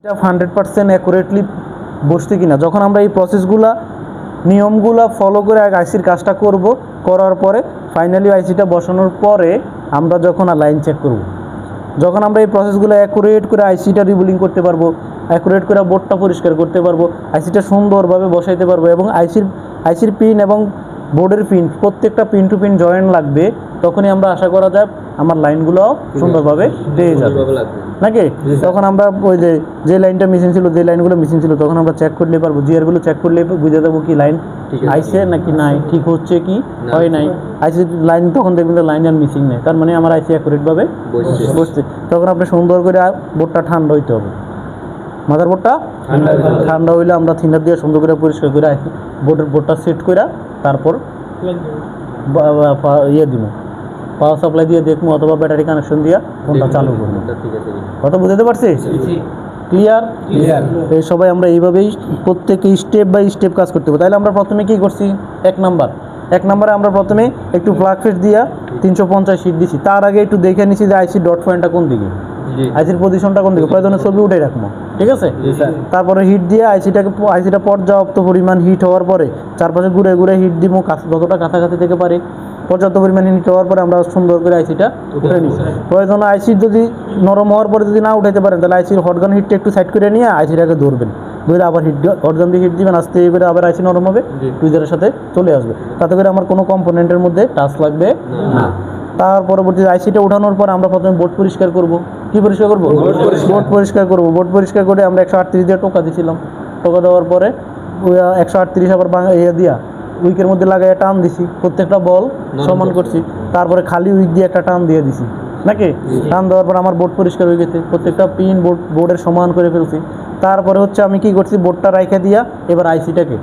100% accurately বসছে কিনা। যখন আমরা এই প্রসেসগুলা নিয়মগুলা ফলো করে আইসির কাজটা করব, করার পরে ফাইনালি আইসিটা বসানোর পরে আমরা যখন লাইন চেক করব, যখন আমরা এই প্রসেসগুলো অ্যাকুরেট করে আইসিটা রিবুলিং করতে পারবো, অ্যাকুরেট করে বোর্ডটা পরিষ্কার করতে পারবো, আইসিটা সুন্দরভাবে বসাইতে পারবো এবং আইসির পিন এবং বোর্ডের পিন প্রত্যেকটা পিন টু পিন জয়েন্ট লাগবে, তখনই আমরা আশা করা যায় আমার লাইনগুলো সুন্দরভাবে পেয়ে যাবে নাকি। তখন আমরা ওই যে লাইনটা মিসিং ছিল, যে লাইনগুলো মিসিং ছিল, তখন আমরা চেক করলে পারবো, জিআরগুলো চেক করলে বুঝে দেবো কি লাইন আইসে নাকি নাই, ঠিক হচ্ছে কি হয় নাই। আইসি লাইন তখন দেখবেন লাইন আর মিসিং নেই, তার মানে আমার আইসি অ্যাকুরেটভাবে বসছে। তখন আপনি সুন্দর করে বোর্ডটা ঠান্ডা হইতে হবে, মাদার বোর্ডটা ঠান্ডা হইলে আমরা থিনার দিয়ে সুন্দর করে পরিষ্কার করে আইসি বোর্ডটা সেট করে তারপর দিব, পাওয়ার সাপ্লাই দিয়ে দেখবো অথবা ব্যাটারি কানেকশন দিয়ে ফোনটা চালু করবো। কথা বুঝতে পারছি? ক্লিয়ার? এই সবাই আমরা এইভাবেই প্রত্যেকে স্টেপ বাই স্টেপ কাজ করতে হবে। তাহলে আমরা প্রথমে কী করছি, এক নাম্বারে আমরা প্রথমে একটু প্লাগ ফেস দিয়া 350 হিট দিছি। তার আগে একটু দেখে নিছি যে আইসি ডট পয়েন্টটা কোন দিকে, আইসির পজিশনটা কোন দিকে, প্রয়োজনে ছবি উঠে রাখবো, ঠিক আছে। তারপরে হিট দিয়ে আইসিটা পর্যাপ্ত পরিমাণ হিট হওয়ার পরে চারপাশে ঘুরে ঘুরে হিট দিব, যতটা কাছাকাছি থেকে পারি। পর্যাপ্ত পরিমাণ হিট হওয়ার পরে আমরা সুন্দর করে আইসিটা উঠে নিই। প্রয়োজনে আইসি যদি নরম হওয়ার পরে যদি না উঠাইতে পারেন, তাহলে আইসির হটগান হিটটা একটু সাইড করে নিয়ে আইসিটাকে ধরবেন, ধরে আবার হটগান দিয়ে হিট দিবেন, আস্তে করে আবার আইসি নরম হবে, টুইজারের সাথে চলে আসবে। তাতে করে আমার কোনো কম্পোনেন্টের মধ্যে টাচ লাগবে না। তার পরবর্তীতে আইসিটা উঠানোর পর আমরা প্রথমে বোর্ড পরিষ্কার করব। কি পরিষ্কার করব? বোর্ড পরিষ্কার করব। বোর্ড পরিষ্কার করে আমরা 138 দিয়ে টোকা দিয়েছিলাম। টোকা দেওয়ার পরে 138 আবার দিয়া উইকের মধ্যে লাগাই টান দিছি, প্রত্যেকটা বল সমান করছি। তারপরে খালি উইক দিয়ে একটা টান দিয়ে দিছি নাকি। টান দেওয়ার পর আমার বোর্ড পরিষ্কার হয়ে গেছে, প্রত্যেকটা পিন বোর্ডের সমান করে ফেলছি। তারপরে হচ্ছে আমি কি করছি, বোর্ডটা রাইখা দিয়া এবার আইসিটাকে